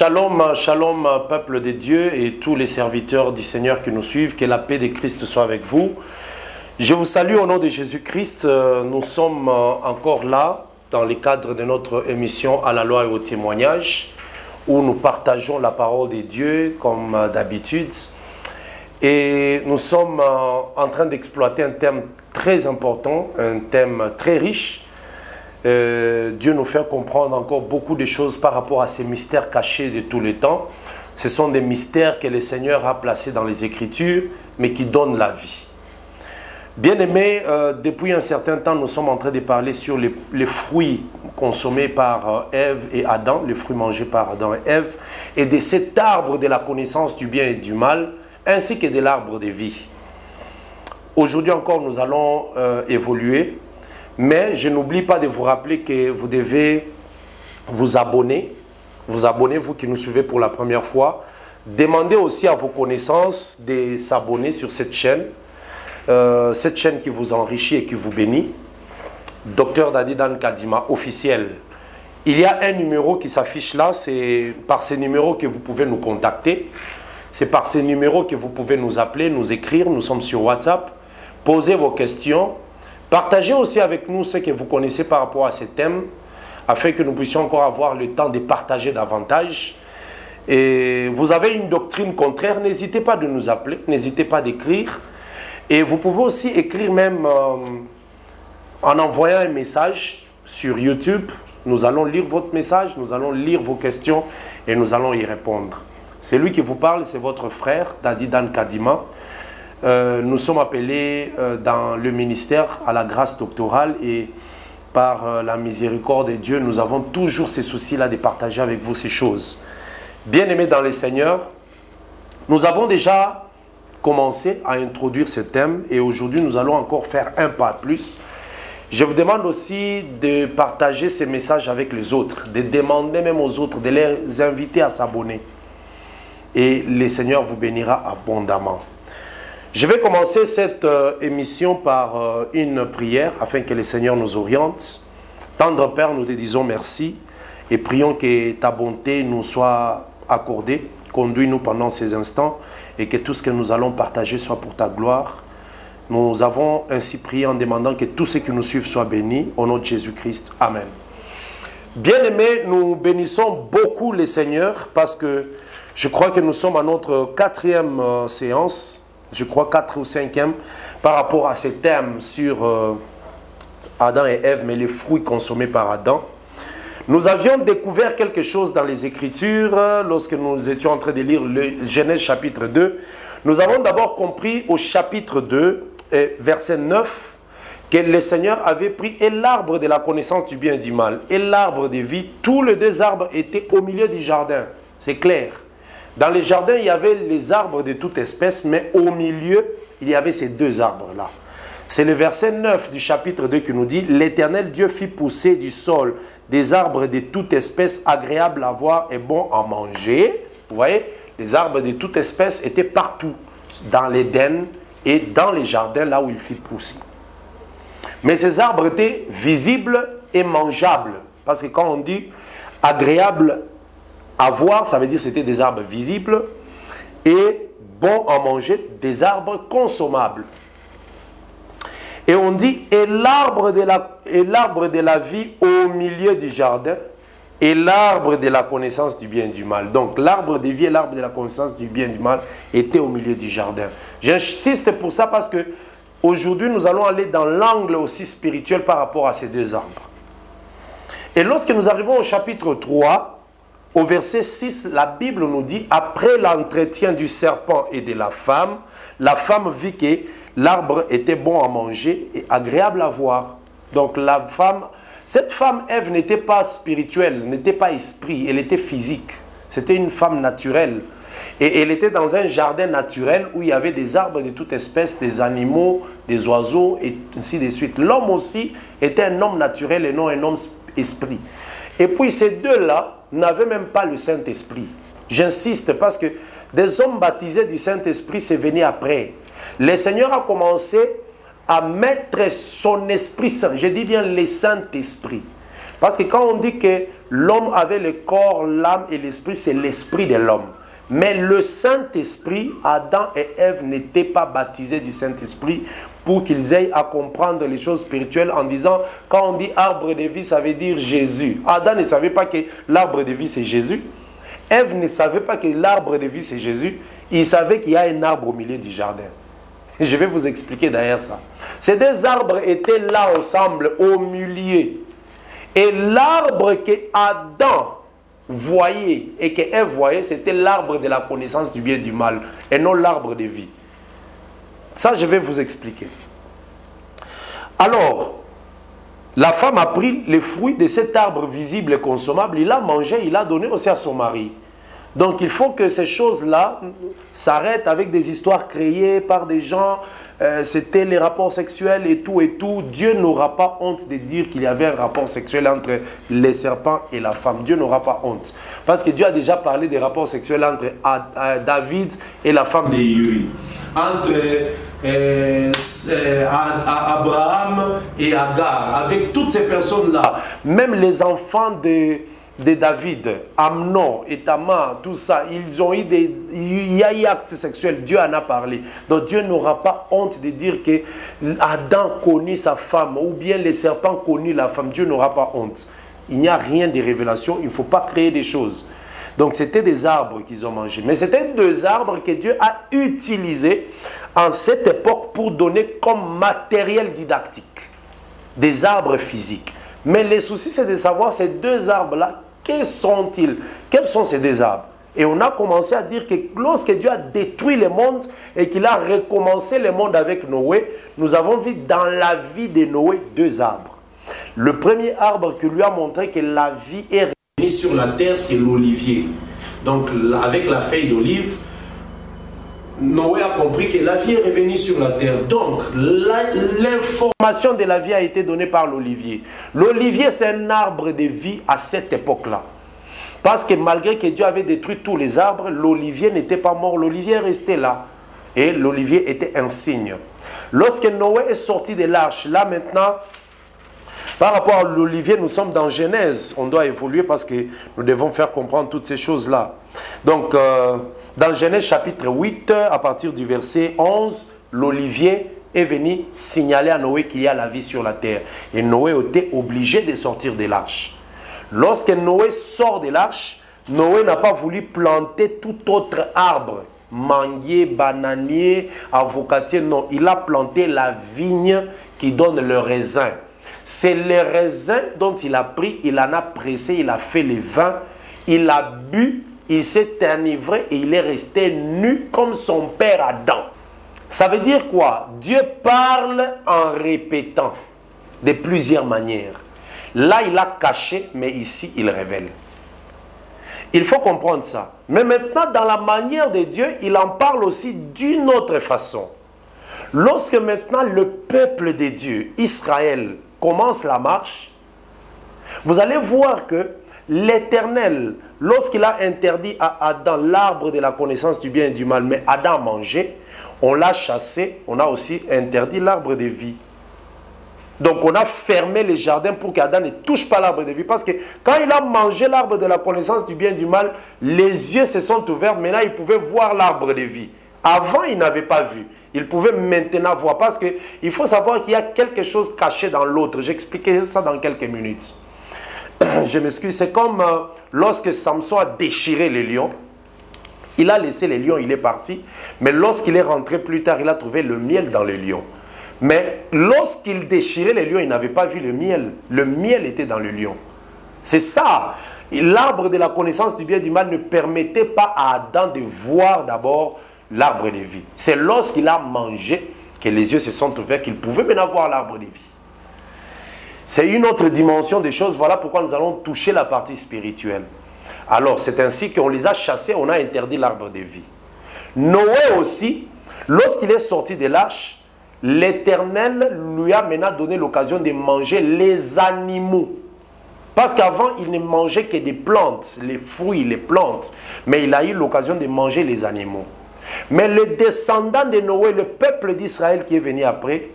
Shalom, shalom, peuple de Dieu et tous les serviteurs du Seigneur qui nous suivent. Que la paix de Christ soit avec vous. Je vous salue au nom de Jésus-Christ. Nous sommes encore là dans le cadre de notre émission à la loi et au témoignage où nous partageons la parole de Dieu comme d'habitude. Et nous sommes en train d'exploiter un thème très important, un thème très riche. Dieu nous fait comprendre encore beaucoup de choses par rapport à ces mystères cachés de tous les temps. Ce sont des mystères que le Seigneur a placés dans les Écritures, mais qui donnent la vie. Bien-aimés, depuis un certain temps, nous sommes en train de parler sur les fruits consommés par Ève et Adam, les fruits mangés par Adam et Ève, et de cet arbre de la connaissance du bien et du mal, ainsi que de l'arbre de vie. Aujourd'hui encore, nous allons évoluer. Mais je n'oublie pas de vous rappeler que vous devez vous abonner, vous qui nous suivez pour la première fois. Demandez aussi à vos connaissances de s'abonner sur cette chaîne qui vous enrichit et qui vous bénit. Dr Dadi Dan Kadima officiel. Il y a un numéro qui s'affiche là, c'est par ce numéro que vous pouvez nous contacter. C'est par ce numéro que vous pouvez nous appeler, nous écrire. Nous sommes sur WhatsApp. Posez vos questions. Partagez aussi avec nous ce que vous connaissez par rapport à ces thèmes, afin que nous puissions encore avoir le temps de partager davantage. Et vous avez une doctrine contraire, n'hésitez pas de nous appeler, n'hésitez pas d'écrire. Et vous pouvez aussi écrire même en envoyant un message sur YouTube. Nous allons lire votre message, nous allons lire vos questions et nous allons y répondre. Celui qui vous parle, c'est votre frère, Dadi Dan Kadima. Nous sommes appelés dans le ministère à la grâce doctorale et par la miséricorde de Dieu, nous avons toujours ces soucis-là de partager avec vous ces choses. Bien-aimés dans le Seigneur, nous avons déjà commencé à introduire ce thème et aujourd'hui nous allons encore faire un pas plus. Je vous demande aussi de partager ces messages avec les autres, de demander même aux autres, de les inviter à s'abonner. Et le Seigneur vous bénira abondamment. Je vais commencer cette émission par une prière afin que le Seigneur nous oriente. Tendre Père, nous te disons merci et prions que ta bonté nous soit accordée. Conduis-nous pendant ces instants et que tout ce que nous allons partager soit pour ta gloire. Nous avons ainsi prié en demandant que tous ceux qui nous suivent soient bénis. Au nom de Jésus-Christ. Amen. Bien-aimés, nous bénissons beaucoup le Seigneur parce que je crois que nous sommes à notre 4e séance. Je crois 4 ou 5e, par rapport à ces thèmes sur Adam et Ève, mais les fruits consommés par Adam. Nous avions découvert quelque chose dans les Écritures, lorsque nous étions en train de lire le Genèse chapitre 2. Nous avons d'abord compris au chapitre 2, verset 9, que le Seigneur avait pris et l'arbre de la connaissance du bien et du mal, et l'arbre de vie. Tous les deux arbres étaient au milieu du jardin, c'est clair. Dans les jardins, il y avait les arbres de toute espèce, mais au milieu, il y avait ces deux arbres-là. C'est le verset 9 du chapitre 2 qui nous dit « L'Éternel Dieu fit pousser du sol des arbres de toute espèce agréables à voir et bons à manger. » Vous voyez, les arbres de toute espèce étaient partout, dans l'Éden et dans les jardins, là où il fit pousser. Mais ces arbres étaient visibles et mangeables. Parce que quand on dit « agréables à voir », ça veut dire que c'était des arbres visibles et bons à manger, des arbres consommables. Et on dit, et l'arbre de la vie au milieu du jardin, et l'arbre de la connaissance du bien et du mal. Donc l'arbre de vie et l'arbre de la connaissance du bien et du mal étaient au milieu du jardin. J'insiste pour ça parce que aujourd'hui nous allons aller dans l'angle aussi spirituel par rapport à ces deux arbres. Et lorsque nous arrivons au chapitre 3, au verset 6, la Bible nous dit « Après l'entretien du serpent et de la femme vit que l'arbre était bon à manger et agréable à voir. » Donc cette femme Ève n'était pas spirituelle, n'était pas esprit, elle était physique. C'était une femme naturelle. Et elle était dans un jardin naturel où il y avait des arbres de toute espèce, des animaux, des oiseaux et ainsi de suite. L'homme aussi était un homme naturel et non un homme esprit. Et puis ces deux-là n'avaient même pas le Saint-Esprit. J'insiste parce que des hommes baptisés du Saint-Esprit, c'est venu après. Le Seigneur a commencé à mettre son Esprit Saint, je dis bien le Saint-Esprit, Parce que quand on dit que l'homme avait le corps, l'âme et l'esprit, c'est l'esprit de l'homme. Mais le Saint-Esprit, Adam et Ève n'étaient pas baptisés du Saint-Esprit pour qu'ils aient à comprendre les choses spirituelles en disant, quand on dit arbre de vie, ça veut dire Jésus. Adam ne savait pas que l'arbre de vie, c'est Jésus. Ève ne savait pas que l'arbre de vie, c'est Jésus. Il savait qu'il y a un arbre au milieu du jardin. Je vais vous expliquer d'ailleurs ça. Ces deux arbres étaient là ensemble, au milieu. Et l'arbre que Adam voyait et que Ève voyait, c'était l'arbre de la connaissance du bien et du mal, et non l'arbre de vie. Ça, je vais vous expliquer. Alors, la femme a pris les fruits de cet arbre visible et consommable, il l'a mangé, il l'a donné aussi à son mari. Donc, il faut que ces choses-là s'arrêtent avec des histoires créées par des gens. C'était les rapports sexuels et tout et tout. Dieu n'aura pas honte de dire qu'il y avait un rapport sexuel entre les serpents et la femme. Dieu n'aura pas honte. Parce que Dieu a déjà parlé des rapports sexuels entre David et la femme de Uri. Entre Abraham et Agar. Avec toutes ces personnes-là. Même les enfants de David, Amnon et Tamar, tout ça, ils ont eu il y a eu actes sexuels, Dieu en a parlé. Donc Dieu n'aura pas honte de dire que Adam connut sa femme ou bien les serpents connut la femme. Dieu n'aura pas honte. Il n'y a rien de révélation, il ne faut pas créer des choses. Donc c'était des arbres qu'ils ont mangés. Mais c'était deux arbres que Dieu a utilisés en cette époque pour donner comme matériel didactique. Des arbres physiques. Mais le souci c'est de savoir ces deux arbres-là, quels sont-ils? Quels sont ces deux arbres? Et on a commencé à dire que lorsque Dieu a détruit le monde et qu'il a recommencé le monde avec Noé, nous avons vu dans la vie de Noé deux arbres. Le premier arbre qui lui a montré que la vie est revenue sur la terre, c'est l'olivier. Donc avec la feuille d'olive, Noé a compris que la vie est revenue sur la terre. Donc, l'information de la vie a été donnée par l'olivier. L'olivier, c'est un arbre de vie à cette époque-là. Parce que malgré que Dieu avait détruit tous les arbres, l'olivier n'était pas mort. L'olivier restait là. Et l'olivier était un signe. Lorsque Noé est sorti de l'arche, là maintenant, par rapport à l'olivier, nous sommes dans Genèse. On doit évoluer parce que nous devons faire comprendre toutes ces choses-là. Donc, dans Genèse chapitre 8, à partir du verset 11, l'olivier est venu signaler à Noé qu'il y a la vie sur la terre. Et Noé était obligé de sortir de l'arche. Lorsque Noé sort de l'arche, Noé n'a pas voulu planter tout autre arbre. Manguier, bananier, avocatier, non. Il a planté la vigne qui donne le raisin. C'est le raisin dont il a pris, il en a pressé, il a fait le vin, il a bu, il s'est enivré et il est resté nu comme son père Adam. Ça veut dire quoi? Dieu parle en répétant de plusieurs manières. Là, il a caché, mais ici, il révèle. Il faut comprendre ça. Mais maintenant, dans la manière de Dieu, il en parle aussi d'une autre façon. Lorsque maintenant le peuple de Dieu, Israël, commence la marche, vous allez voir que l'Éternel, lorsqu'il a interdit à Adam l'arbre de la connaissance du bien et du mal, mais Adam a mangé, on l'a chassé, on a aussi interdit l'arbre de vie. Donc on a fermé les jardins pour qu'Adam ne touche pas l'arbre de vie. Parce que quand il a mangé l'arbre de la connaissance du bien et du mal, les yeux se sont ouverts, maintenant il pouvait voir l'arbre de vie. Avant, il n'avait pas vu. Il pouvait maintenant voir. Parce qu'il faut savoir qu'il y a quelque chose caché dans l'autre. J'expliquerai ça dans quelques minutes. Je m'excuse. C'est comme lorsque Samson a déchiré les lions. Il a laissé les lions, il est parti. Mais lorsqu'il est rentré plus tard, il a trouvé le miel dans les lions. Mais lorsqu'il déchirait les lions, il n'avait pas vu le miel. Le miel était dans le lion. C'est ça. L'arbre de la connaissance du bien et du mal ne permettait pas à Adam de voir d'abord l'arbre de vie. C'est lorsqu'il a mangé que les yeux se sont ouverts, qu'il pouvait maintenant voir l'arbre de vie. C'est une autre dimension des choses. Voilà pourquoi nous allons toucher la partie spirituelle. Alors, c'est ainsi qu'on les a chassés, on a interdit l'arbre de vie. Noé aussi, lorsqu'il est sorti de l'arche, l'Éternel lui a maintenant donné l'occasion de manger les animaux. Parce qu'avant, il ne mangeait que des plantes, les fruits, les plantes. Mais il a eu l'occasion de manger les animaux. Mais les descendants de Noé, le peuple d'Israël qui est venu après,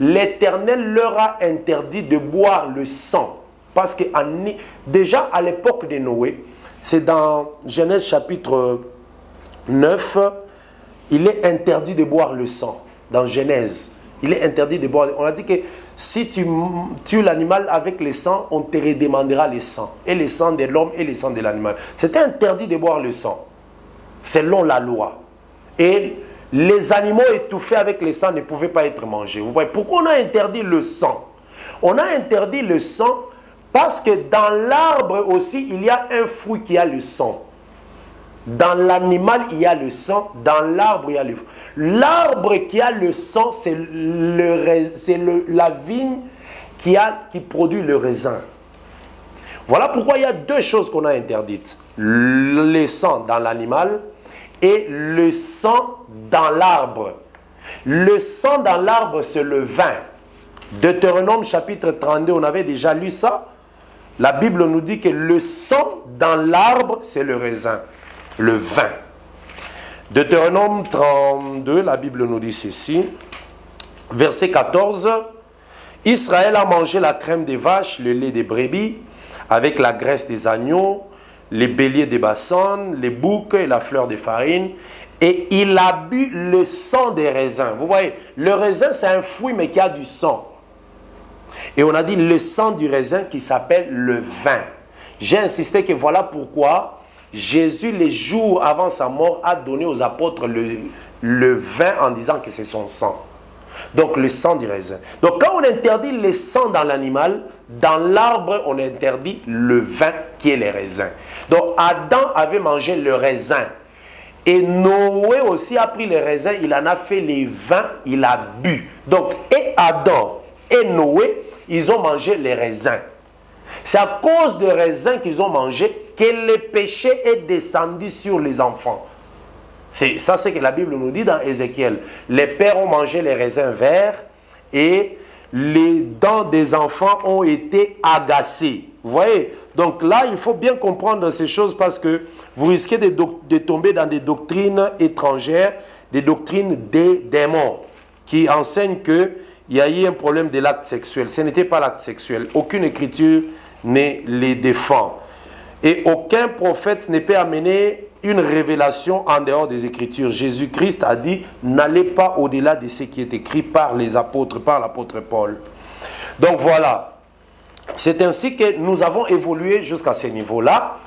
l'Éternel leur a interdit de boire le sang Parce que déjà à l'époque de Noé, c'est dans Genèse chapitre 9, il est interdit de boire le sang. Dans Genèse, il est interdit de boire. On a dit que si tu tues l'animal avec le sang, on te redemandera le sang. Et le sang de l'homme et le sang de l'animal. C'était interdit de boire le sang, selon la loi. Et les animaux étouffés avec le sang ne pouvaient pas être mangés. Vous voyez, pourquoi on a interdit le sang? On a interdit le sang parce que dans l'arbre aussi, il y a un fruit qui a le sang. Dans l'animal, il y a le sang. Dans l'arbre, il y a le fruit. L'arbre qui a le sang, c'est la vigne qui produit le raisin. Voilà pourquoi il y a deux choses qu'on a interdites. Le sang dans l'animal et le sang dans l'arbre. Le sang dans l'arbre, c'est le vin. Deutéronome chapitre 32, on avait déjà lu ça. La Bible nous dit que le sang dans l'arbre, c'est le raisin, le vin. Deutéronome 32, la Bible nous dit ceci. Verset 14. Israël a mangé la crème des vaches, le lait des brebis, avec la graisse des agneaux, les béliers des bassins, les boucs et la fleur des farines. Et il a bu le sang des raisins. Vous voyez, le raisin, c'est un fruit, mais qui a du sang. Et on a dit le sang du raisin qui s'appelle le vin. J'ai insisté que voilà pourquoi Jésus, les jours avant sa mort, a donné aux apôtres le vin en disant que c'est son sang. Donc le sang du raisin. Donc quand on interdit le sang dans l'animal, dans l'arbre, on interdit le vin qui est le raisin. Donc Adam avait mangé le raisin. Et Noé aussi a pris le raisin, il en a fait les vins, il a bu. Donc et Adam et Noé, ils ont mangé les raisins. C'est à cause des raisins qu'ils ont mangé que le péché est descendu sur les enfants. Ça, c'est ce que la Bible nous dit dans Ézéchiel. Les pères ont mangé les raisins verts et les dents des enfants ont été agacées. Vous voyez? Donc là, il faut bien comprendre ces choses parce que vous risquez de tomber dans des doctrines étrangères, des doctrines des démons qui enseignent qu'il y a eu un problème de l'acte sexuel. Ce n'était pas l'acte sexuel. Aucune écriture ne les défend. Et aucun prophète ne peut amener une révélation en dehors des Écritures. Jésus-Christ a dit, n'allez pas au-delà de ce qui est écrit par les apôtres, par l'apôtre Paul. Donc voilà, c'est ainsi que nous avons évolué jusqu'à ce niveau-là.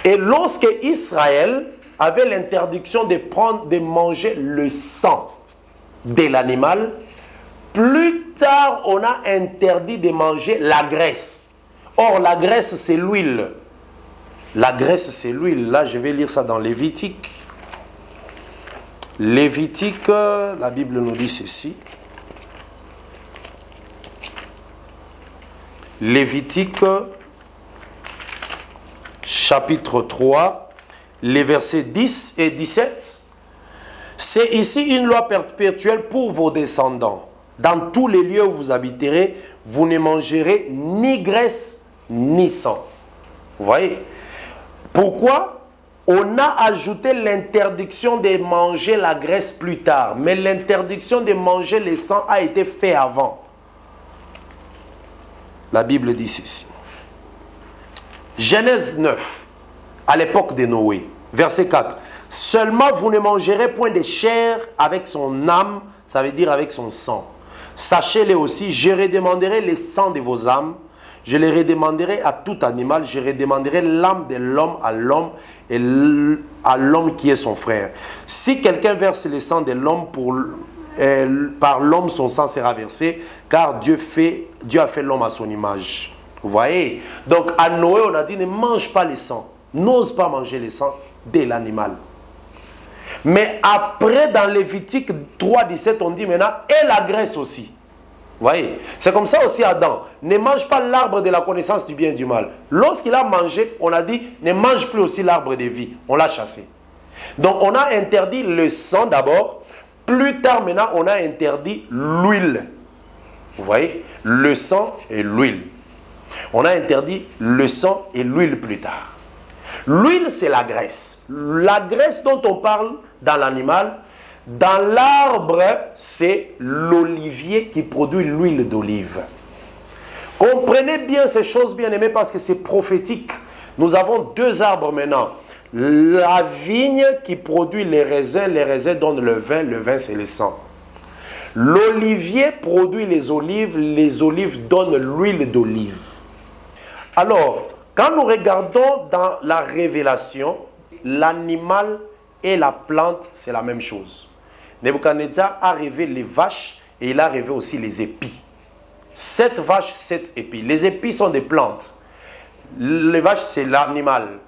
Et lorsque Israël avait l'interdiction de manger le sang de l'animal, plus tard on a interdit de manger la graisse. Or la graisse c'est l'huile. La graisse, c'est l'huile. Là, je vais lire ça dans Lévitique. Lévitique, la Bible nous dit ceci. Lévitique, chapitre 3, les versets 10 et 17. C'est ici une loi perpétuelle pour vos descendants. Dans tous les lieux où vous habiterez, vous ne mangerez ni graisse ni sang. Vous voyez? Pourquoi? On a ajouté l'interdiction de manger la graisse plus tard. Mais l'interdiction de manger le sang a été faite avant. La Bible dit ceci. Genèse 9, à l'époque de Noé, verset 4. Seulement vous ne mangerez point de chair avec son âme, ça veut dire avec son sang. Sachez-le aussi, je redemanderai le sang de vos âmes. Je les redemanderai à tout animal, je redemanderai l'âme de l'homme à l'homme et à l'homme qui est son frère. Si quelqu'un verse le sang de l'homme, par l'homme son sang sera versé, car Dieu a fait l'homme à son image. Vous voyez? Donc à Noé, on a dit ne mange pas le sang, n'ose pas manger le sang de l'animal. Mais après, dans Lévitique 3,17, on dit maintenant, et la graisse aussi. Vous voyez, c'est comme ça aussi Adam. Ne mange pas l'arbre de la connaissance du bien et du mal. Lorsqu'il a mangé, on a dit, ne mange plus aussi l'arbre de vie. On l'a chassé. Donc on a interdit le sang d'abord. Plus tard maintenant, on a interdit l'huile. Vous voyez, le sang et l'huile. On a interdit le sang et l'huile plus tard. L'huile, c'est la graisse. La graisse dont on parle dans l'animal, dans l'arbre, c'est l'olivier qui produit l'huile d'olive. Comprenez bien ces choses, bien aimés, parce que c'est prophétique. Nous avons deux arbres maintenant. La vigne qui produit les raisins donnent le vin c'est le sang. L'olivier produit les olives donnent l'huile d'olive. Alors, quand nous regardons dans la révélation, l'animal et la plante, c'est la même chose. Nebuchadnezzar a rêvé les vaches et il a rêvé aussi les épis. 7 vaches, 7 épis. Les épis sont des plantes. Les vaches, c'est l'animal.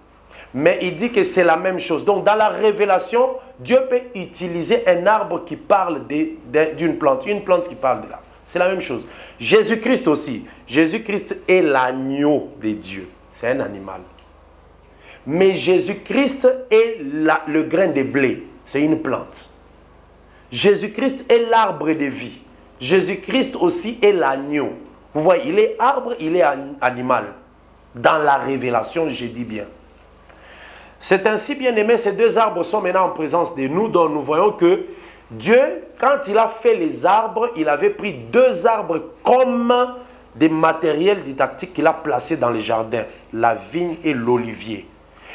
Mais il dit que c'est la même chose. Donc, dans la révélation, Dieu peut utiliser un arbre qui parle d'une plante. Une plante qui parle de l'arbre. C'est la même chose. Jésus-Christ aussi. Jésus-Christ est l'agneau de Dieu. C'est un animal. Mais Jésus-Christ est le grain de blé. C'est une plante. Jésus-Christ est l'arbre de vie. Jésus-Christ aussi est l'agneau. Vous voyez, il est arbre, il est animal. Dans la révélation, je dis bien. C'est ainsi, bien aimé, ces deux arbres sont maintenant en présence de nous, dont nous voyons que Dieu, quand il a fait les arbres, il avait pris deux arbres comme des matériels didactiques qu'il a placés dans les jardins, la vigne et l'olivier.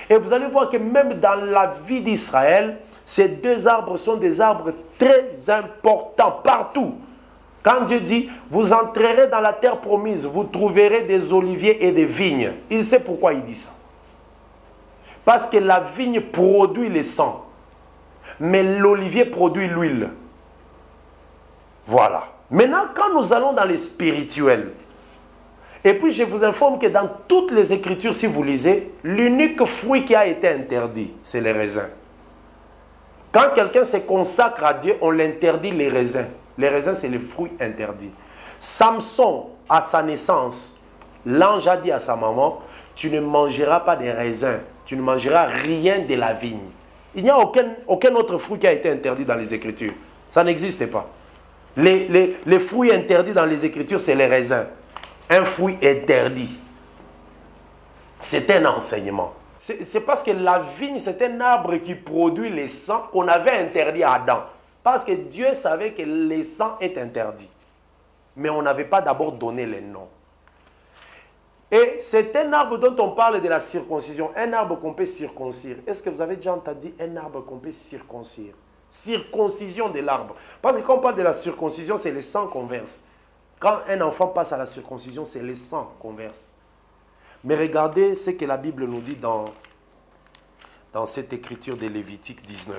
Et vous allez voir que même dans la vie d'Israël, ces deux arbres sont des arbres très importants partout. Quand Dieu dit, vous entrerez dans la terre promise, vous trouverez des oliviers et des vignes. Il sait pourquoi il dit ça. Parce que la vigne produit le sang, mais l'olivier produit l'huile. Voilà. Maintenant, quand nous allons dans les spirituels, et puis je vous informe que dans toutes les Écritures, si vous lisez, l'unique fruit qui a été interdit, c'est les raisins. Quand quelqu'un se consacre à Dieu, on l'interdit les raisins. Les raisins, c'est les fruits interdits. Samson, à sa naissance, l'ange a dit à sa maman, tu ne mangeras pas des raisins, tu ne mangeras rien de la vigne. Il n'y a aucun autre fruit qui a été interdit dans les Écritures. Ça n'existe pas. Les fruits interdits dans les Écritures, c'est les raisins. Un fruit interdit. C'est un enseignement. C'est parce que la vigne, c'est un arbre qui produit le sang qu'on avait interdit à Adam. Parce que Dieu savait que le sang est interdit. Mais on n'avait pas d'abord donné les noms. Et c'est un arbre dont on parle de la circoncision. Un arbre qu'on peut circoncire. Est-ce que vous avez déjà entendu un arbre qu'on peut circoncire? Circoncision de l'arbre. Parce que quand on parle de la circoncision, c'est le sang qu'on verse. Quand un enfant passe à la circoncision, c'est le sang qu'on verse. Mais regardez ce que la Bible nous dit dans cette écriture de Lévitique 19.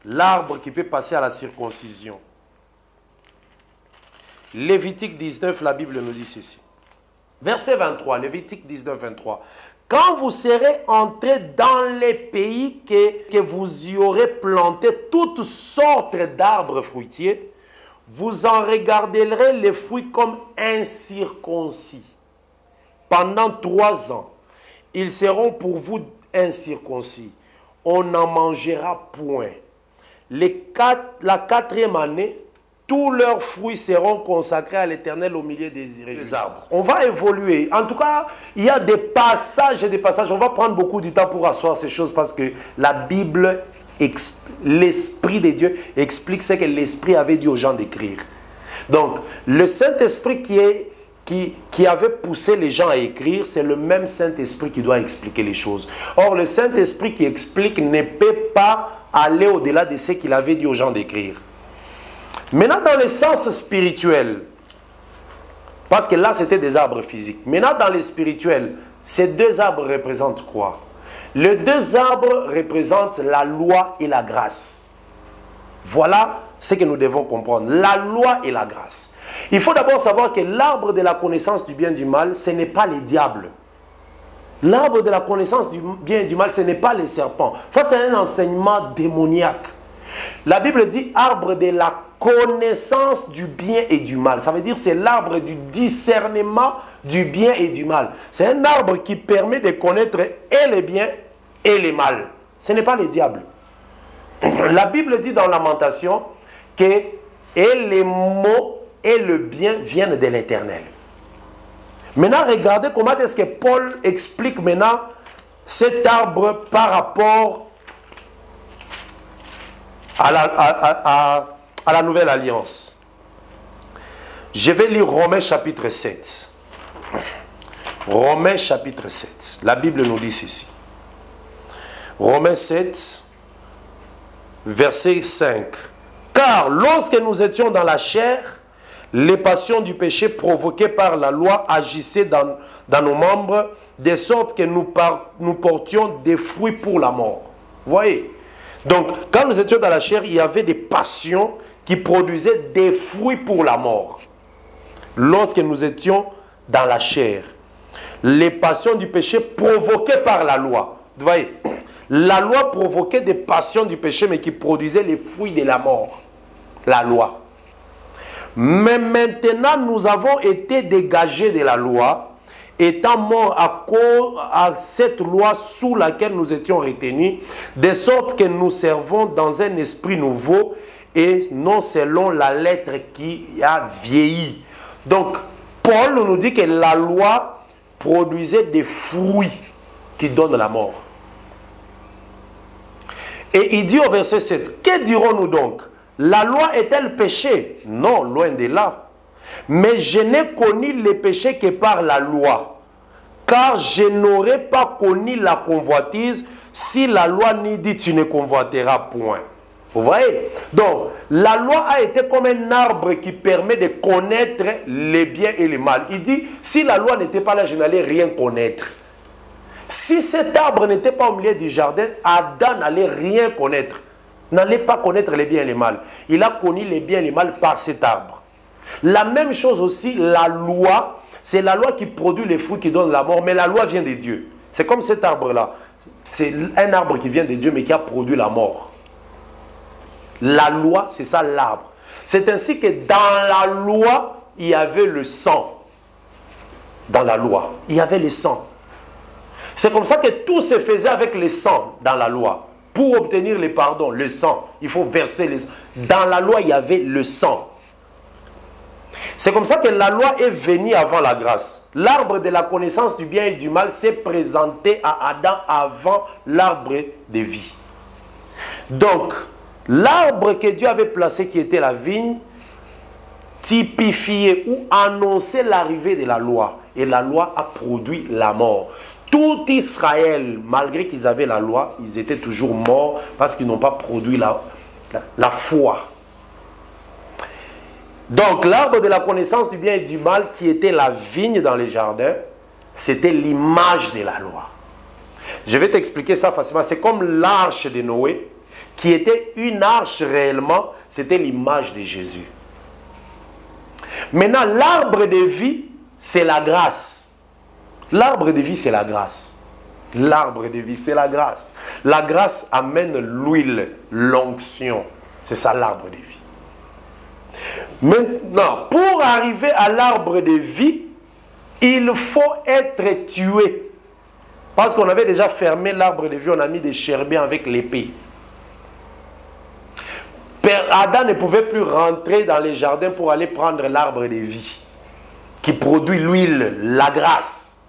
L'arbre qui peut passer à la circoncision. Lévitique 19, la Bible nous dit ceci. Verset 23, Lévitique 19, 23. Quand vous serez entrés dans les pays que vous y aurez planté toutes sortes d'arbres fruitiers, vous en regarderez les fruits comme incirconcis. Pendant 3 ans, ils seront pour vous incirconcis. On n'en mangera point. La 4e année, tous leurs fruits seront consacrés à l'Éternel au milieu des arbres. On va évoluer. En tout cas, il y a des passages et des passages. On va prendre beaucoup de temps pour asseoir ces choses parce que la Bible, l'Esprit de Dieu explique ce que l'Esprit avait dit aux gens d'écrire. Donc, le Saint-Esprit qui avait poussé les gens à écrire, c'est le même Saint-Esprit qui doit expliquer les choses. Or, le Saint-Esprit qui explique ne peut pas aller au-delà de ce qu'il avait dit aux gens d'écrire. Maintenant, dans le sens spirituel, parce que là, c'était des arbres physiques. Maintenant, dans les spirituels, ces deux arbres représentent quoi? Les deux arbres représentent la loi et la grâce. Voilà ce que nous devons comprendre. La loi et la grâce. Il faut d'abord savoir que l'arbre de la connaissance du bien et du mal, ce n'est pas les diables. L'arbre de la connaissance du bien et du mal, ce n'est pas les serpents. Ça, c'est un enseignement démoniaque. La Bible dit arbre de la connaissance du bien et du mal. Ça veut dire c'est l'arbre du discernement du bien et du mal. C'est un arbre qui permet de connaître et le bien et le mal. Ce n'est pas les diables. La Bible dit dans Lamentation que et les maux et le bien viennent de l'Éternel. Maintenant, regardez comment est-ce que Paul explique maintenant cet arbre par rapport à la nouvelle alliance. Je vais lire Romains chapitre 7. Romains chapitre 7. La Bible nous dit ceci. Romains 7, verset 5. Car lorsque nous étions dans la chair, les passions du péché provoquées par la loi agissaient dans nos membres, de sorte que nous portions des fruits pour la mort. Vous voyez? Donc, quand nous étions dans la chair, il y avait des passions qui produisaient des fruits pour la mort. Lorsque nous étions dans la chair, les passions du péché provoquées par la loi. Vous voyez? La loi provoquait des passions du péché, mais qui produisaient les fruits de la mort. La loi. Mais maintenant, nous avons été dégagés de la loi, étant morts à cette loi sous laquelle nous étions retenus, de sorte que nous servons dans un esprit nouveau et non selon la lettre qui a vieilli. Donc, Paul nous dit que la loi produisait des fruits qui donnent la mort. Et il dit au verset 7, que dirons-nous donc? La loi est-elle péché? Non, loin de là. Mais je n'ai connu le péché que par la loi. Car je n'aurais pas connu la convoitise si la loi n'y dit tu ne convoiteras point. Vous voyez? Donc, la loi a été comme un arbre qui permet de connaître les biens et les mal. Il dit, si la loi n'était pas là, je n'allais rien connaître. Si cet arbre n'était pas au milieu du jardin, Adam n'allait rien connaître. N'allait pas connaître les biens et les mal. Il a connu les biens et les mal par cet arbre. La même chose aussi, la loi, c'est la loi qui produit les fruits qui donnent la mort, mais la loi vient de Dieu. C'est comme cet arbre-là. C'est un arbre qui vient de Dieu, mais qui a produit la mort. La loi, c'est ça l'arbre. C'est ainsi que dans la loi, il y avait le sang. Dans la loi, il y avait le sang. C'est comme ça que tout se faisait avec le sang dans la loi. Pour obtenir le pardon, le sang, il faut verser le sang. Dans la loi, il y avait le sang. C'est comme ça que la loi est venue avant la grâce. L'arbre de la connaissance du bien et du mal s'est présenté à Adam avant l'arbre de vie. Donc, l'arbre que Dieu avait placé, qui était la vigne, typifiait ou annonçait l'arrivée de la loi. Et la loi a produit la mort. Tout Israël, malgré qu'ils avaient la loi, ils étaient toujours morts parce qu'ils n'ont pas produit la foi. Donc, l'arbre de la connaissance du bien et du mal, qui était la vigne dans les jardins, c'était l'image de la loi. Je vais t'expliquer ça facilement. C'est comme l'arche de Noé, qui était une arche réellement, c'était l'image de Jésus. Maintenant, l'arbre de vie, c'est la grâce. L'arbre de vie, c'est la grâce. L'arbre de vie, c'est la grâce. La grâce amène l'huile, l'onction. C'est ça l'arbre de vie. Maintenant, pour arriver à l'arbre de vie, il faut être tué. Parce qu'on avait déjà fermé l'arbre de vie, on a mis des chérubins avec l'épée. Adam ne pouvait plus rentrer dans les jardins pour aller prendre l'arbre de vie, qui produit l'huile, la grâce.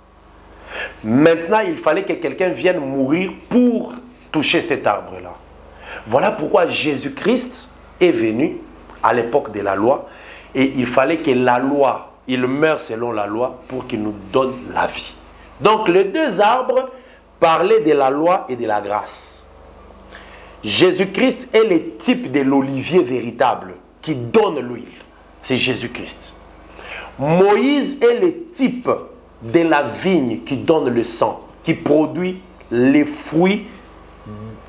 Maintenant, il fallait que quelqu'un vienne mourir pour toucher cet arbre-là. Voilà pourquoi Jésus-Christ est venu à l'époque de la loi. Et il fallait que la loi, il meure selon la loi pour qu'il nous donne la vie. Donc, les deux arbres parlaient de la loi et de la grâce. Jésus-Christ est le type de l'olivier véritable qui donne l'huile. C'est Jésus-Christ. Moïse est le type de la vigne qui donne le sang, qui produit les fruits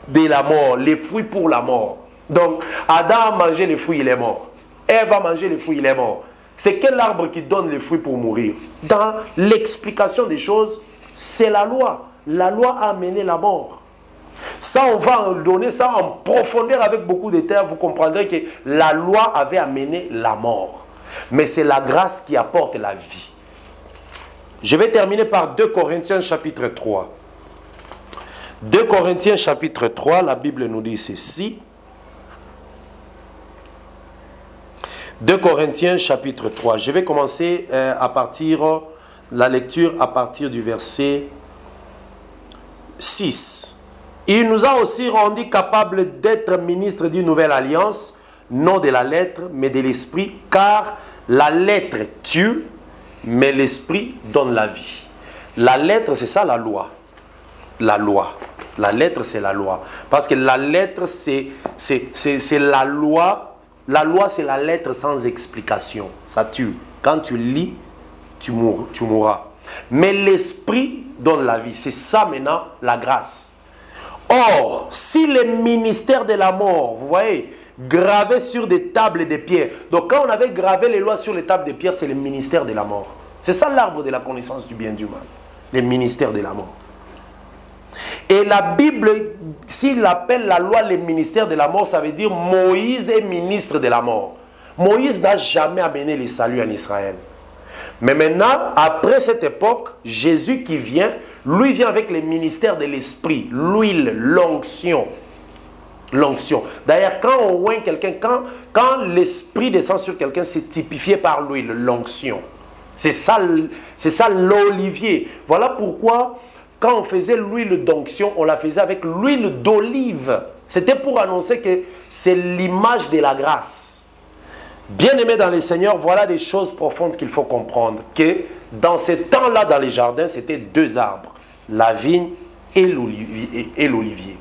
de la mort, les fruits pour la mort. Donc, Adam a mangé les fruits, il est mort. Ève a mangé les fruits, il est mort. C'est quel arbre qui donne les fruits pour mourir? Dans l'explication des choses, c'est la loi. La loi a amené la mort. Ça, on va donner ça en profondeur avec beaucoup de terres. Vous comprendrez que la loi avait amené la mort. Mais c'est la grâce qui apporte la vie. Je vais terminer par 2 Corinthiens chapitre 3. 2 Corinthiens chapitre 3, la Bible nous dit ceci. 2 Corinthiens chapitre 3. Je vais commencer à partir, la lecture à partir du verset 6. Il nous a aussi rendu capables d'être ministres d'une nouvelle alliance, non de la lettre, mais de l'esprit, car La lettre tue, mais l'esprit donne la vie. La lettre, c'est ça la loi. La loi. La lettre, c'est la loi. Parce que la lettre, c'est la loi. La loi, c'est la lettre sans explication. Ça tue. Quand tu lis, tu mourras. Mais l'esprit donne la vie. C'est ça maintenant la grâce. Or, si le ministère de la mort, vous voyez, gravé sur des tables de pierre. Donc quand on avait gravé les lois sur les tables de pierre, c'est le ministère de la mort. C'est ça l'arbre de la connaissance du bien et du mal. Le ministère de la mort. Et la Bible, s'il appelle la loi le ministère de la mort, ça veut dire Moïse est ministre de la mort. Moïse n'a jamais amené le salut en Israël. Mais maintenant, après cette époque, Jésus qui vient, lui vient avec le ministère de l'esprit, l'huile, l'onction. L'onction. D'ailleurs, quand on oint quelqu'un, quand l'esprit descend sur quelqu'un, c'est typifié par l'huile, l'onction. C'est ça l'olivier. Voilà pourquoi, quand on faisait l'huile d'onction, on la faisait avec l'huile d'olive. C'était pour annoncer que c'est l'image de la grâce. Bien-aimés dans le Seigneur, voilà des choses profondes qu'il faut comprendre. Que dans ce temps-là, dans les jardins, c'était deux arbres. La vigne et l'olivier.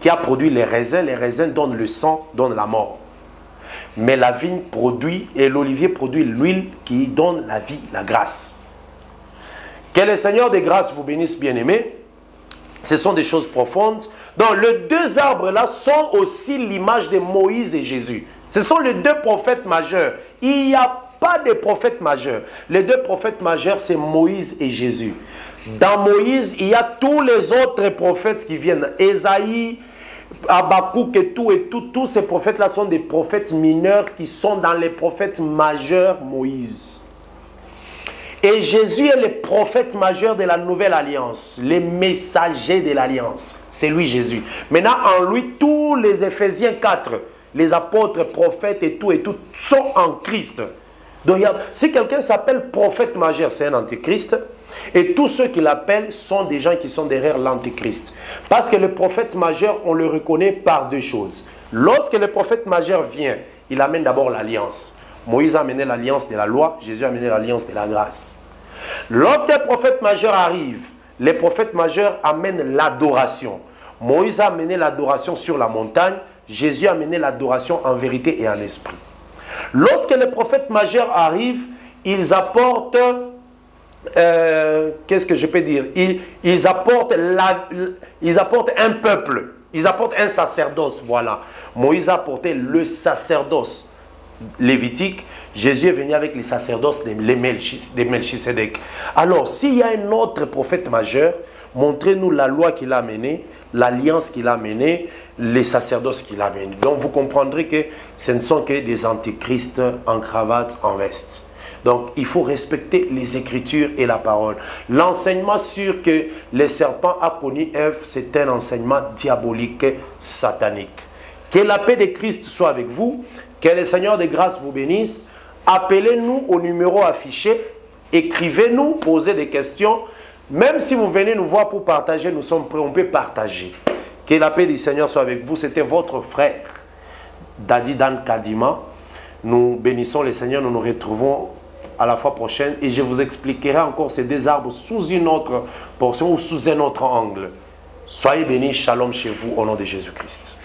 Qui a produit les raisins donnent le sang, donnent la mort. Mais la vigne produit et l'olivier produit l'huile qui donne la vie, la grâce. Que le Seigneur des grâces vous bénisse, bien-aimés. Ce sont des choses profondes. Donc, les deux arbres-là sont aussi l'image de Moïse et Jésus. Ce sont les deux prophètes majeurs. Il n'y a pas de prophètes majeurs. Les deux prophètes majeurs, c'est Moïse et Jésus. Dans Moïse, il y a tous les autres prophètes qui viennent. Ésaïe, Habakkuk et tout. Tous ces prophètes-là sont des prophètes mineurs qui sont dans les prophètes majeurs Moïse. Et Jésus est le prophète majeur de la nouvelle alliance, le messager de l'alliance. C'est lui Jésus. Maintenant, en lui, tous les Éphésiens 4, les apôtres, prophètes et tout sont en Christ. Donc, si quelqu'un s'appelle prophète majeur, c'est un antichrist. Et tous ceux qui l'appellent sont des gens qui sont derrière l'antichrist. Parce que le prophète majeur, on le reconnaît par deux choses. Lorsque le prophète majeur vient, il amène d'abord l'alliance. Moïse a amené l'alliance de la loi, Jésus a amené l'alliance de la grâce. Lorsqu'un prophète majeur arrive, les prophètes majeurs amènent l'adoration. Moïse a amené l'adoration sur la montagne, Jésus a amené l'adoration en vérité et en esprit. Lorsque les prophètes majeurs arrivent, ils apportent, qu'est-ce que je peux dire? Ils apportent un peuple, ils apportent un sacerdoce, voilà. Moïse a apporté le sacerdoce lévitique, Jésus est venu avec les sacerdoces de Melchisédek. Alors, s'il y a un autre prophète majeur, montrez-nous la loi qu'il a amenée, l'alliance qu'il a menée, les sacerdoces qu'il a menés. Donc vous comprendrez que ce ne sont que des antichrists en cravate, en veste. Donc il faut respecter les Écritures et la parole. L'enseignement sur que le serpent a connu Ève, c'est un enseignement diabolique, satanique. Que la paix de Christ soit avec vous, que le Seigneur de grâce vous bénisse. Appelez-nous au numéro affiché, écrivez-nous, posez des questions. Même si vous venez nous voir pour partager, nous sommes prêts, on peut partager. Que la paix du Seigneur soit avec vous. C'était votre frère, Dadi Dan Kadima. Nous bénissons le Seigneur, nous nous retrouvons à la fois prochaine. Et je vous expliquerai encore ces deux arbres sous une autre portion ou sous un autre angle. Soyez bénis, shalom chez vous au nom de Jésus-Christ.